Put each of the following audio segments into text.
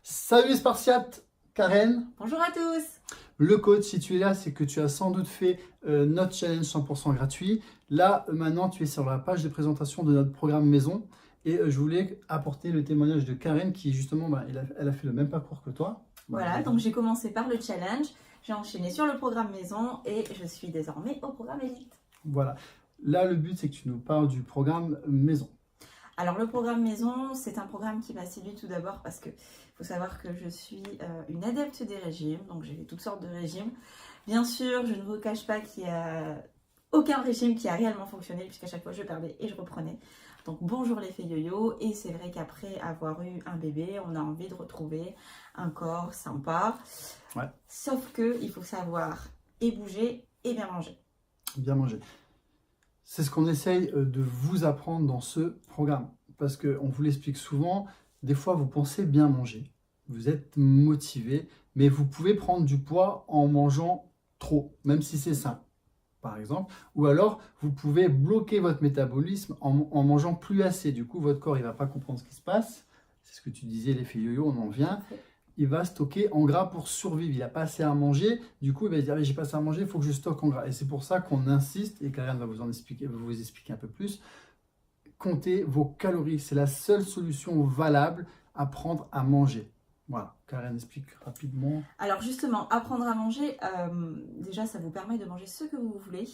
Salut les Spartiates, Karen. Bonjour à tous. Le coach, si tu es là, c'est que tu as sans doute fait notre challenge 100% gratuit. Là, maintenant, tu es sur la page de présentation de notre programme maison. Et je voulais apporter le témoignage de Karen qui, justement, elle a fait le même parcours que toi. Voilà, donc j'ai commencé par le challenge, j'ai enchaîné sur le programme maison et je suis désormais au programme élite. Voilà. Là, le but, c'est que tu nous parles du programme maison. Alors le programme maison, c'est un programme qui m'a séduit tout d'abord parce que faut savoir que je suis une adepte des régimes, donc j'ai fait toutes sortes de régimes. Bien sûr, je ne vous cache pas qu'il n'y a aucun régime qui a réellement fonctionné puisqu'à chaque fois je perdais et je reprenais. Donc bonjour l'effet yo-yo, et c'est vrai qu'après avoir eu un bébé, on a envie de retrouver un corps sympa. Ouais. Sauf que il faut savoir et bouger et bien manger. Bien manger. C'est ce qu'on essaye de vous apprendre dans ce programme. Parce qu'on vous l'explique souvent, des fois vous pensez bien manger, vous êtes motivé, mais vous pouvez prendre du poids en mangeant trop, même si c'est sain, par exemple. Ou alors, vous pouvez bloquer votre métabolisme en mangeant plus assez. Du coup, votre corps, il ne va pas comprendre ce qui se passe. C'est ce que tu disais, l'effet yo-yo, on en vient. Il va stocker en gras pour survivre. Il n'a pas assez à manger. Du coup, il va se dire, j'ai pas assez à manger, il faut que je stocke en gras. Et c'est pour ça qu'on insiste, et Karen va vous expliquer un peu plus. Comptez vos calories. C'est la seule solution valable à prendre à manger. Voilà, Karen explique rapidement. Alors justement, apprendre à manger, déjà ça vous permet de manger ce que vous voulez.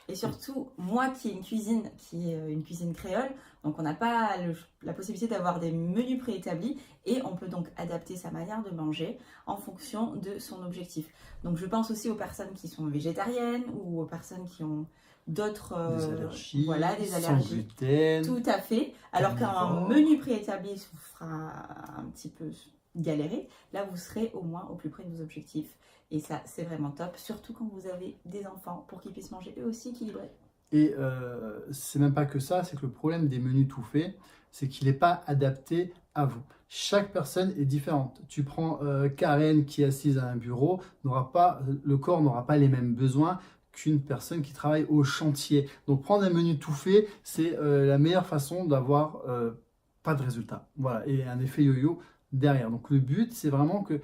Et surtout, moi qui ai une cuisine créole, donc on n'a pas la possibilité d'avoir des menus préétablis et on peut donc adapter sa manière de manger en fonction de son objectif. Donc je pense aussi aux personnes qui sont végétariennes ou aux personnes qui ont d'autres des allergies, des allergies. Sans gluten. Tout à fait. Alors qu'un menu préétabli vous fera un petit peu galérer, là vous serez au moins au plus près de vos objectifs. Et ça, c'est vraiment top, surtout quand vous avez des enfants pour qu'ils puissent manger eux aussi équilibrés. Et c'est même pas que ça, c'est que le problème des menus tout faits, c'est qu'il n'est pas adapté à vous. Chaque personne est différente. Tu prends Karen qui est assise à un bureau, le corps n'aura pas les mêmes besoins qu'une personne qui travaille au chantier. Donc prendre un menu tout fait, c'est la meilleure façon d'avoir pas de résultat. Voilà, et un effet yo-yo derrière. Donc le but, c'est vraiment que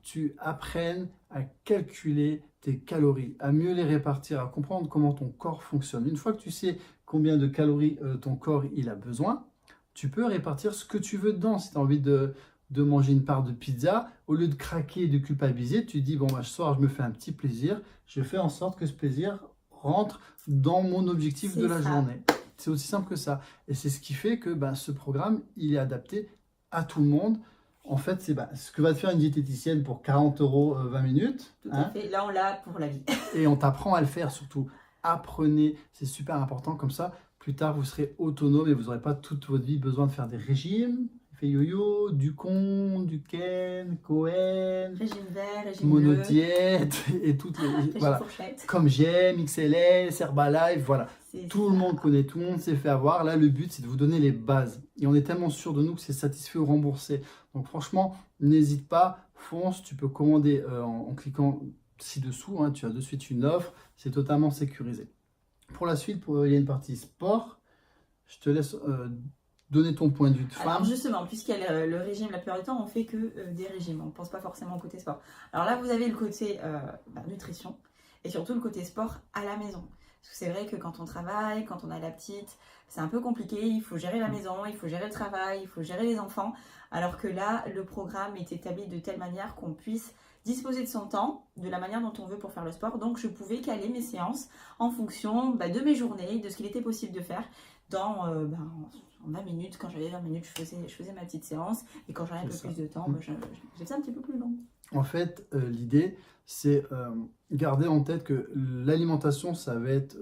tu apprennes à calculer tes calories, à mieux les répartir, à comprendre comment ton corps fonctionne. Une fois que tu sais combien de calories ton corps il a besoin, tu peux répartir ce que tu veux dedans. Si tu as envie de manger une part de pizza, au lieu de craquer et de culpabiliser, tu te dis, bon, ce soir, je me fais un petit plaisir, je fais en sorte que ce plaisir rentre dans mon objectif de la journée. C'est aussi simple que ça. Et c'est ce qui fait que ce programme, il est adapté à tout le monde. En fait, c'est ce que va te faire une diététicienne pour 40 € 20 minutes. Tout à fait. Là, on l'a pour la vie. Et on t'apprend à le faire surtout. Apprenez, c'est super important. Comme ça, plus tard, vous serez autonome et vous n'aurez pas toute votre vie besoin de faire des régimes. Fait yo-yo, Ducon, Duquesne, Cohen, régime vert, régime monodiète et toutes les voilà. Comme j'aime, XLS, Herbalife, voilà. Tout le monde connaît, tout le monde s'est fait avoir. Là, le but, c'est de vous donner les bases. Et on est tellement sûr de nous que c'est satisfait ou remboursé. Donc franchement, n'hésite pas, fonce. Tu peux commander en cliquant ci-dessous. Tu as de suite une offre. C'est totalement sécurisé. Pour la suite, il y a une partie sport. Je te laisse donner ton point de vue de femme. Alors justement, puisqu'il y a le régime, la plupart du temps, on fait que des régimes. On ne pense pas forcément au côté sport. Alors là, vous avez le côté nutrition et surtout le côté sport à la maison. Parce que c'est vrai que quand on travaille, quand on a la petite, c'est un peu compliqué. Il faut gérer la maison, il faut gérer le travail, il faut gérer les enfants. Alors que là, le programme est établi de telle manière qu'on puisse disposer de son temps de la manière dont on veut pour faire le sport. Donc, je pouvais caler mes séances en fonction de mes journées, de ce qu'il était possible de faire dans en 20 minutes. Quand j'avais 20 minutes, je faisais ma petite séance. Et quand j'avais un peu plus de temps, je faisais un petit peu plus long. En fait, l'idée, c'est garder en tête que l'alimentation, ça va être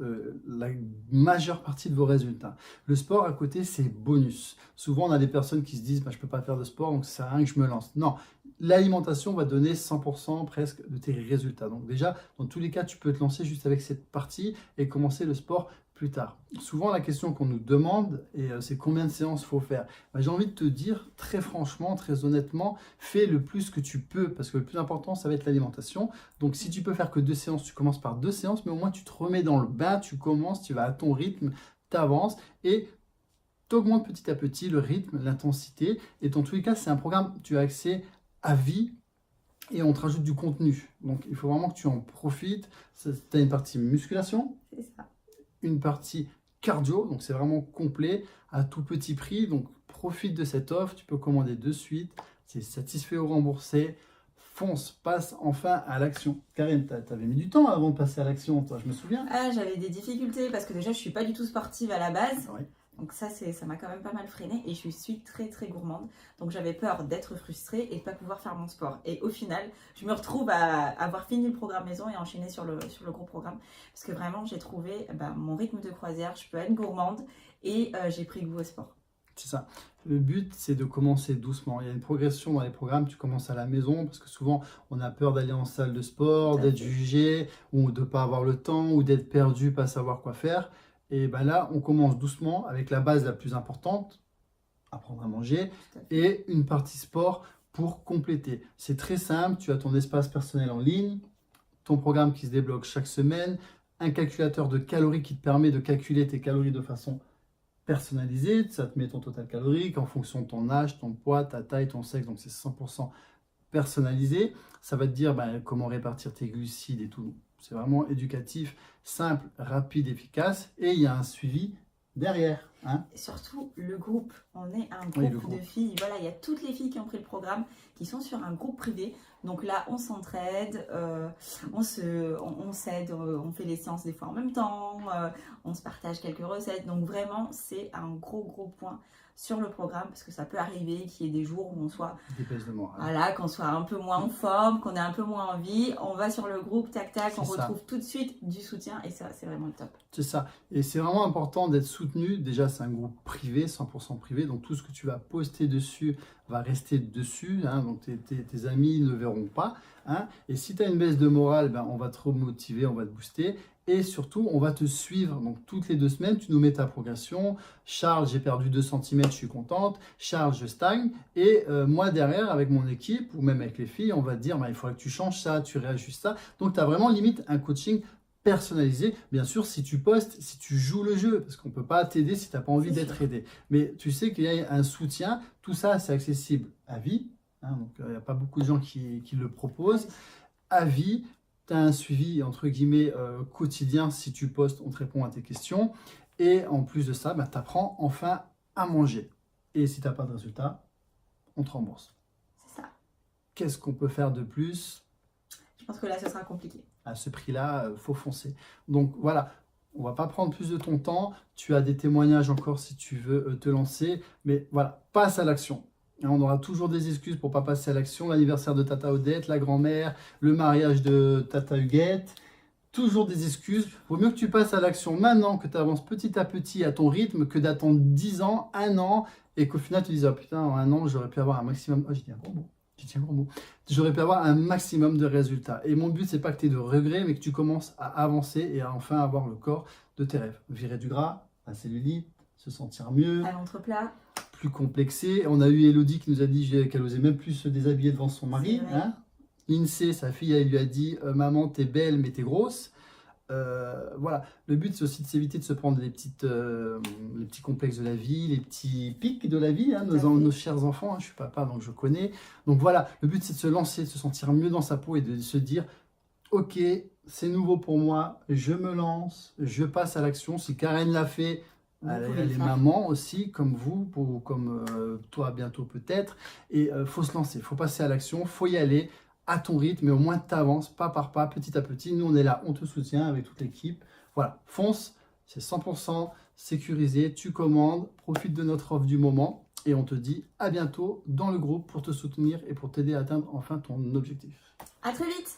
la majeure partie de vos résultats. Le sport à côté, c'est bonus. Souvent, on a des personnes qui se disent je ne peux pas faire de sport, donc ça sert à rien que je me lance. Non, l'alimentation va donner 100% presque de tes résultats. Donc déjà, dans tous les cas, tu peux te lancer juste avec cette partie et commencer le sport plus tard. Souvent, la question qu'on nous demande, c'est combien de séances il faut faire. J'ai envie de te dire, très franchement, très honnêtement, fais le plus que tu peux, parce que le plus important, ça va être l'alimentation. Donc, si tu peux faire que 2 séances, tu commences par 2 séances, mais au moins, tu te remets dans le bain, tu commences, tu vas à ton rythme, tu avances, et tu augmentes petit à petit le rythme, l'intensité. Et dans tous les cas, c'est un programme, tu as accès à vie et on te rajoute du contenu. Donc, il faut vraiment que tu en profites. Tu as une partie musculation, C'est ça. une partie cardio, donc c'est vraiment complet à tout petit prix. Donc, profite de cette offre. Tu peux commander de suite. C'est satisfait ou remboursé. Fonce, passe enfin à l'action. Karine, tu avais mis du temps avant de passer à l'action, toi, je me souviens. Ah, j'avais des difficultés parce que déjà, je suis pas du tout sportive à la base. Ouais. Donc ça m'a quand même pas mal freiné et je suis très très gourmande. Donc j'avais peur d'être frustrée et de pas pouvoir faire mon sport. Et au final, je me retrouve à avoir fini le programme maison et enchaîner sur le gros programme. Parce que vraiment, j'ai trouvé mon rythme de croisière, je peux être gourmande et j'ai pris goût au sport. C'est ça. Le but, c'est de commencer doucement. Il y a une progression dans les programmes. Tu commences à la maison parce que souvent, on a peur d'aller en salle de sport, Tout à d'être fait. jugé ou de ne pas avoir le temps ou d'être perdu, pas savoir quoi faire. Et ben là, on commence doucement avec la base la plus importante, apprendre à manger, Tout à fait. et une partie sport pour compléter. C'est très simple. Tu as ton espace personnel en ligne, ton programme qui se débloque chaque semaine, un calculateur de calories qui te permet de calculer tes calories de façon personnalisé, ça te met ton total calorique en fonction de ton âge, ton poids, ta taille, ton sexe, donc c'est 100% personnalisé. Ça va te dire comment répartir tes glucides et tout. C'est vraiment éducatif, simple, rapide, efficace, et il y a un suivi derrière. Hein. Et surtout, le groupe. On est un Oui, groupe de filles. Voilà, il y a toutes les filles qui ont pris le programme, qui sont sur un groupe privé. Donc là, on s'entraide, on s'aide, on fait les séances des fois en même temps, on se partage quelques recettes. Donc vraiment, c'est un gros point sur le programme parce que ça peut arriver qu'il y ait des jours où on soit, Des baisses de morale. voilà, qu'on soit un peu moins en forme, qu'on ait un peu moins envie. On va sur le groupe, tac, C'est on ça. retrouve tout de suite du soutien et ça, c'est vraiment le top. C'est ça. Et c'est vraiment important d'être soutenu. Déjà, c'est un groupe privé, 100% privé. Donc, tout ce que tu vas poster dessus va rester dessus. Hein. Donc, tes amis ne verront pas. Hein. Et si tu as une baisse de morale, on va te remotiver, on va te booster. Et surtout, on va te suivre. Donc, toutes les 2 semaines, tu nous mets ta progression. Charles, j'ai perdu 2 cm, je suis contente. Charles, je stagne. Et moi, derrière, avec mon équipe ou même avec les filles, on va te dire, il faudrait que tu changes ça, tu réajustes ça. Donc, tu as vraiment limite un coaching personnalisé, bien sûr, si tu postes, si tu joues le jeu, parce qu'on ne peut pas t'aider si tu n'as pas envie d'être aidé. Mais tu sais qu'il y a un soutien, tout ça, c'est accessible à vie, hein, donc il n'y a pas beaucoup de gens qui le proposent, à vie, tu as un suivi, entre guillemets, quotidien, si tu postes, on te répond à tes questions, et en plus de ça, tu apprends enfin à manger. Et si tu n'as pas de résultat, on te rembourse. C'est ça. Qu'est-ce qu'on peut faire de plus ? Je pense que là, ce sera compliqué. À ce prix-là, faut foncer. Donc voilà, on va pas prendre plus de ton temps. Tu as des témoignages encore si tu veux te lancer. Mais voilà, passe à l'action. On aura toujours des excuses pour pas passer à l'action. L'anniversaire de Tata Odette, la grand-mère, le mariage de Tata Huguette. Toujours des excuses. Vaut mieux que tu passes à l'action maintenant, que tu avances petit à petit à ton rythme, que d'attendre 10 ans, 1 an, et qu'au final tu dises, oh putain, en 1 an, j'aurais pu avoir un maximum. Oh, j'ai dit un gros mot. J'aurais pu avoir un maximum de résultats. Et mon but, c'est pas que tu aies de regrets, mais que tu commences à avancer et à enfin avoir le corps de tes rêves. Virer du gras, la cellulite, se sentir mieux, À l'entreplat. plus complexé. On a eu Elodie qui nous a dit qu'elle osait même plus se déshabiller devant son mari. C'est vrai. Hein. Lindsay, sa fille, elle lui a dit maman, t'es belle, mais t'es grosse. Voilà, le but c'est aussi de s'éviter de se prendre les petits complexes de la vie, les petits pics de la vie, hein, nos chers enfants, hein, je suis papa donc je connais. Donc voilà, le but c'est de se lancer, de se sentir mieux dans sa peau et de se dire ok, c'est nouveau pour moi, je me lance, je passe à l'action. Si Karen l'a fait, elle est maman aussi, comme vous, comme toi bientôt peut-être, et faut se lancer, faut passer à l'action, faut y aller à ton rythme, mais au moins tu avances pas par pas, petit à petit. Nous, on est là, on te soutient avec toute l'équipe. Voilà, fonce, c'est 100% sécurisé. Tu commandes, profite de notre offre du moment et on te dit à bientôt dans le groupe pour te soutenir et pour t'aider à atteindre enfin ton objectif. À très vite!